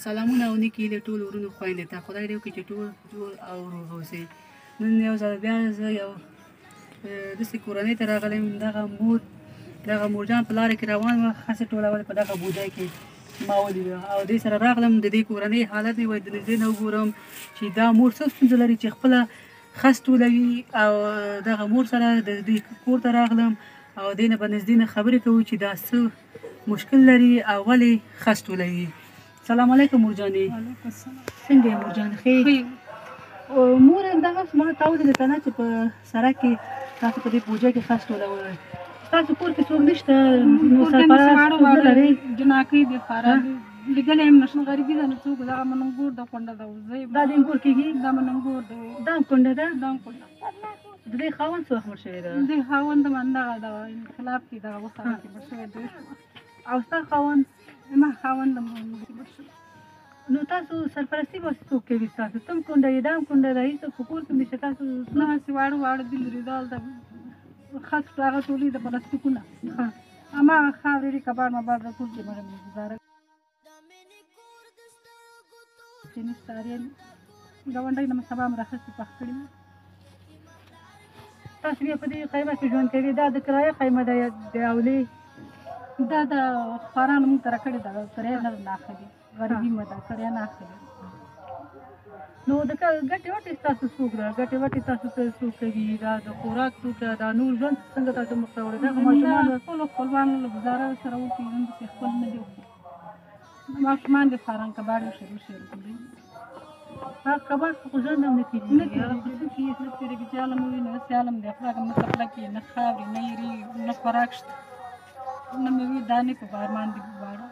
سلامونه او نیکې د ټولو ورونو خویندې ته خدای دې وکړي چې ټول جوړ او روغ اوسئ. نن یو ځل بیا زه یو داسې کورنۍ ته راغلی یم. دغه مورجان په لاره کې روان وه، خسې ټولول په دغه بوجۍ کې ما ولیده او دې سره راغلم. د دې کورنۍ حالت مې د نږدې نه وګورم چې دا مور څه ستونزه لري چې خپله خس ټولوي او دغه مور سره د دې کور ته راغلم او دې نه به نږدې نه خبرې کوو چې دا څه مشکل لري او ولې خس ټولوي. سلام علیکم مور جانې. وعلیکم السلام. څنګه یې مور جان؟ ښې مور دغه ما تا ولیده که نه چې په سړک کې تاسو په دې بوجۍ کې خس ټولولی. ستاسو کور کې څوک نشته؟ نو سرپرست نه لرئ؟ جناکۍ دي خورا لیدلی یم نشن غریبي ده نو څوک دغه مننګور ده کونډه ده دا د انګور کېږي؟ دا مننګور ده دا هم کونډه ده؟ دا هم کونډه. د دې خاوند څه وخت مړ شوی ده؟ د دې خاوند هم همدغه دغه انقلاب کې دغه وخت هغه کې مړ شوی دی. او ستا خاوند؟ زما خاوند هم مړ شوی. نو تاسو سرپرستي به څوک کوي ستاسو؟ ته هم کونډه یې، دا هم کونډه ده، هېڅوک په کور کې نشته. تاسو دغسې واړه دي لري دا هلته خس هغه ټولې د پلاستیکونه هماغه خاورې دي کباړ مباړ د ټول چې مړه مې ګزاره چې نشته اریان ګاونډۍ نه مې سبا مې راخیستې پخ کړي وو. تاسو بیا په دې خیمه کې ژوند کوي؟ دا د کرایه خیمه ده د اولې؟ دا د خوارانو مونږ ته راکړې ده، کرایه نه ده اخلي، غریبي مه ده، کرایه نه اخلي. نو د ګټې وټې ستاسو څوک ده؟ ګټې وټې تاسو ته څوک کوي؟ دا د خوراک څوک ده؟ دا نور ژوند څنګه تاسو مخ ته وړئ؟ دغه ماشومان خپلو خپلوانو له ګزاره سره وکړي ژوند داسې خپل نه دي وکړي. ماشومان دې فاران کباړ شروع کړي. هغه کباړ خو ژوند هم نه تېرېږي. نه تېرېږي، څه کېږي نه تېرېږي چې عالم وي نه داسې عالم دی. خدای نه څپلک یې نه خاورې نه یېرې نه خوراک شته نه مېوې دانې په بارمان دي غواړه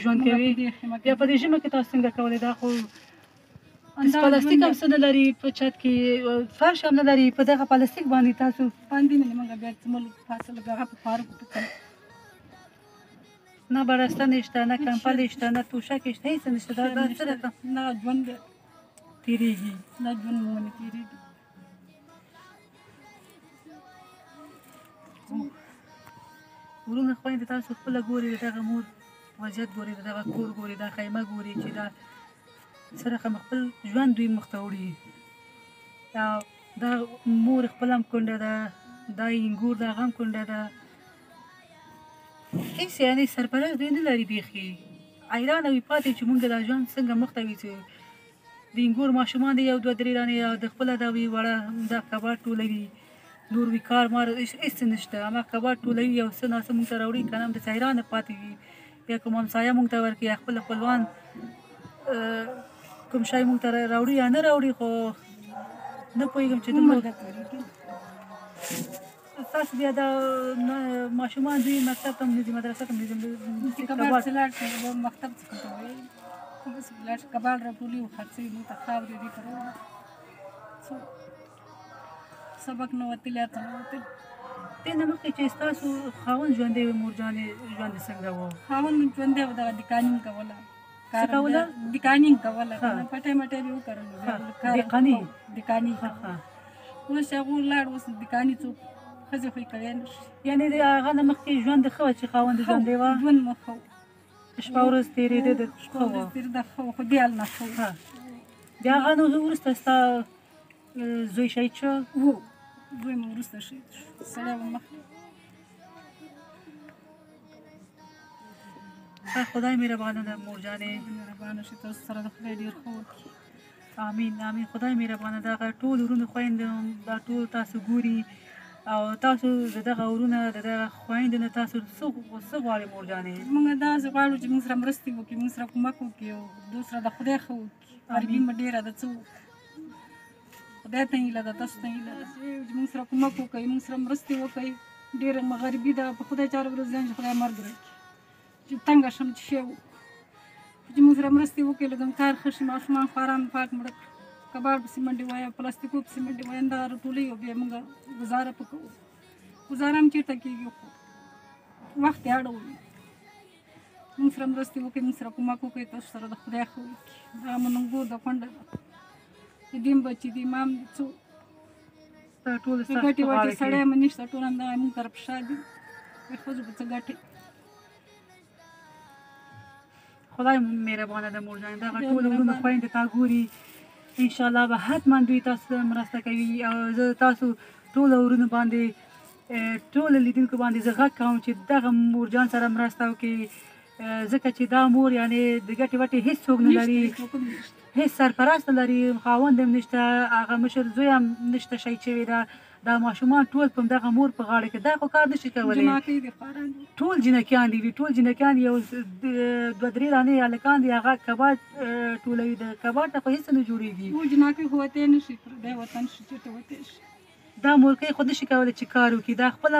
ژوند کوي. بیا په دې ژمه کې تاسو څنګه کولی؟ دا خو پلاستیک هم څه نه لري په چت کې، فرش هم نه لري، په دغه پلاستیک باندې تاسو باندې نه موږ بیا څملو پاسه لږ هغه په خوارو کې ټکل نه بړسته نشته، نه کمپل شته، نه توشک شته، هېڅ نشته. دا څه ده؟ نه ژوند دی تېرېږي. دا ژوند مو ونه تېرېږي. وروڼه خویندې تاسو خپله ګورئ د دغه مور وضعیت ګورئ، د دغه کور ګورئ، دا خیمه ګورئ چې دا څه رقم خپل ژوند دوی مخ ته وړي. دا مور خپله هم کونډه ده، دا انګور د هغه هم کونډه ده. هېڅ یعنې سرپرست دوی نه لري. بیخي حیرانه وي پاتې چې مونږ دا ژوند څنګه مخ ته وي چې د انګور ماشومان دي یو دوه درې دانې او د خپله دا وي وړه دا کباړ ټولوي، نور وي کار مار هېڅ نشته، هماغه کباړ ټولوي او څه ناڅه مونږ ته راوړي که نه داسې حیرانه پاتې وي. یا کوم همسایه مونږ ته ورکړي یا خپل خپلوان کوم شی مونږ ته راوړي یا نه راوړي، خو نه پوهېږم چې دومره تاسو بیا دا ماشومان دوی مکتب ته هم نه ځي، مدرسه ته هم نه ځي. کباړ چې لاړ شي مکتب څخه ته وایي همداسې لاړ شي کباړ راټولي او خرڅوي موږ ته خاورې دي که سبق نه وتلي هڅه نه وتلي. دې نه مخکې چې ستاسو خاوند ژوندی و مور جانې ژوند څنګه و؟ خاوند ژوندی و دغه دکانینګ کوله. څه کوله؟ دکانینګ کوله، پټۍ مټۍ به یې وکرل. دکاني اوس چې هغه ولاړ اوس دکاني څوک ښځې خو یې کوی نه شي. یعنې د هغه نه مخکې ژوند ښه وه چې خاوند ژوندی وه؟ ژوند مو ښه و، شپه ورځ تېرېده د ښه وه. ښه و خو دې حال نه ښه و. بیا هغه نو وروسته ستا زوی شهید شو؟ و زوی مې وروسته شهید شو، سړی و مخکې. خدای مهربانه ده مور جانې. مهربانه شي تاسو سره د خدای ډېر ښه وکړي. امین امین. خدای مهربانه ده. هغه ټول وروڼه خویندې دا ټول تاسو ګوري او تاسو د دغه وروڼه د دغه خویندو نه تاسو څه غواړئ مور جانې؟ موږ داسې غواړو چې موږ سره مرستې وکړي، موږ سره کومک وکړي او دوی سره د خدای ښه وکړي. غریبي مو ډېره ده، څه خدای ته هیله ده، تاسو ته هیله ده چې موږ سره کومک وکړئ، موږ سره مرستې وکړئ. ډېره غریبي ده، په خدای چاره ورځيان چې خدای مرګ راکړي چې تنګه شم چې شی وکړو چې موږ سره مرستې وکړي. لږ کار ښه شي، ماشومان خواران پاک مړه کړي، کباړ پسې منډې وایه، پلاستیکو پسې منډې وایه، همدغه راټولوي او بیا موږ ګزاره په کوو. ګزاره هم چېرته کېږي خو وخت یې اړوي. موږ سره مرستې وکړئ، موږ سره کومک وکړئ، تاسو سره د خدای ښه وکړي. دا مننګور ده کونډه ده، دیم بچي دي امام دي، څو ګټې وټې سړی هم نشته، ټول همدغه موږ طرف شا دي. ښځو به څه ګټې خدای مهربانه ده مور جان دغه ټول ورونه خویندې تا ګوري انشاءالله به حتما دوی تاسو سره مرسته کوي او زه تاسو ټولو ورونو باندې ټولو لیدونکو باندې زه غږ کوم چې دغه مور جان سره مرسته وکړي ځکه چې دا مور یعنې د ګټې وټې هېڅ څوک نه لري هېڅ سرپرست نه لري خاوند هم نشته هغه مشر زوی هم نشته شهید شوی ده دا ماشومان ټول په دغه مور په غاړه کې دا خو کار نشي کولی ټول جنکیان دي ټول جنکیان یو دوه درې دانې هلکان دي هغه کباړ ټولوي د کباړ ته خو هېڅ نه جوړېږي دا مورکۍ خو نشي کولی چې کار وکړي دا خپله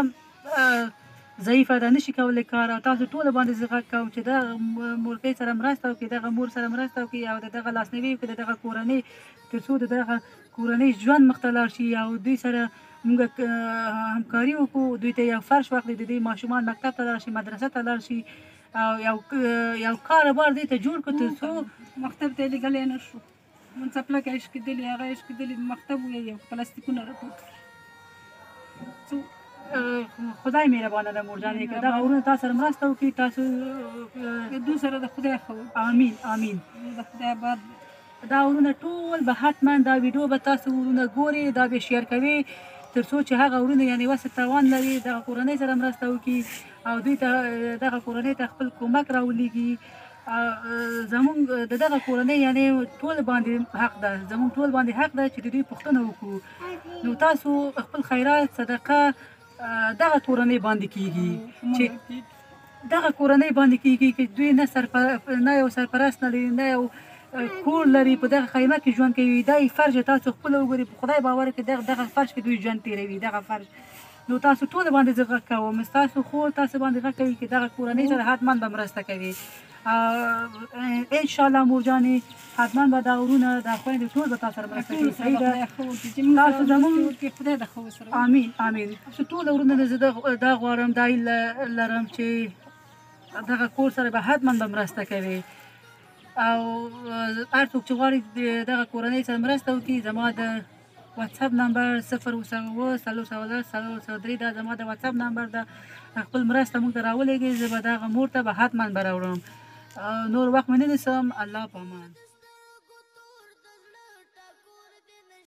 ضعیفه ده نشي کولی کار او تاسو ټولو باندې زه غږ کوم چې دغه مورکۍ سره مرسته وکړي دغه مور سره مرسته وکړي او د دغه لاسنیوي وکړي د دغه کورنۍ تر څو د دغه کورنۍ ژوند مخته لاړ شي او دوی سره موږ همکاري وکړو دوی ته یو فرش واخلي د دوی ماشومان مکتب ته لاړ شي مدرسه ته لاړ شي او یو کاروبار دوی ته جوړ کړو تر څو مکتب ته یې لېږلی نه شو من څپلکه یې شکېدلې هغه یې شکېدلې مکتب یو پلاستیکونه راټول کړي خدای مهربانه ده مور جانې که دغه ورونه تا سره مرسته وکړي تاسو دوی سره د خدای ښه امین امین د خدای آباد دا ورونه ټول به حتما دا ویډیو به تاسو ورونه ګورئ دا به شیر کوئ تر څو چې هغه ورونه یعنې وس توان لري دغه کورنۍ سره مرسته وکړي او دوی ته دغه کورنۍ ته خپل کومک راولېږي زمونږ د دغه کورنۍ یعنې ټول باندې حق ده زمونږ ټول باندې حق ده چې د دوی پوښتنه وکړو نو تاسو خپل خیرات صدقه دغه کورنۍ باندې کیږي چې دغه کورنۍ باندې کیږي چې دوی نه یو سرپرست نه لري نه یو کور لري په دغه خیمه کې ژوند کوي دا فرش تاسو خپل وګورئ په خدای باور کې دغه فرش کې دوی ژوند تیروي دغه فرش نو تاسو ټول باندې زه غږ کوم تاسو خور تاسو باندې غږ کوي چې دغه کورنۍ سره حتما به مرسته کوي انشاءالله مور جانې حتما به دا ورونه دا خویندې ټول به تاسو سره مرسته کوي صحیح ده تاسو زموږ امین امین تاسو ټول ورونه زه دا غواړم دا لرم چې دغه کور سره به حتما به مرسته کوي او هر څوک چې غواړي دغه کورنۍ سره مرسته وکړي زما د واتساپ نمبر 0 دا زما د واتساپ نمبر ده خپل مرسته موږ ته راولېږئ زه به دغه مور ته به حتما به راوړم نور وخت مې نه نیسم الله په امان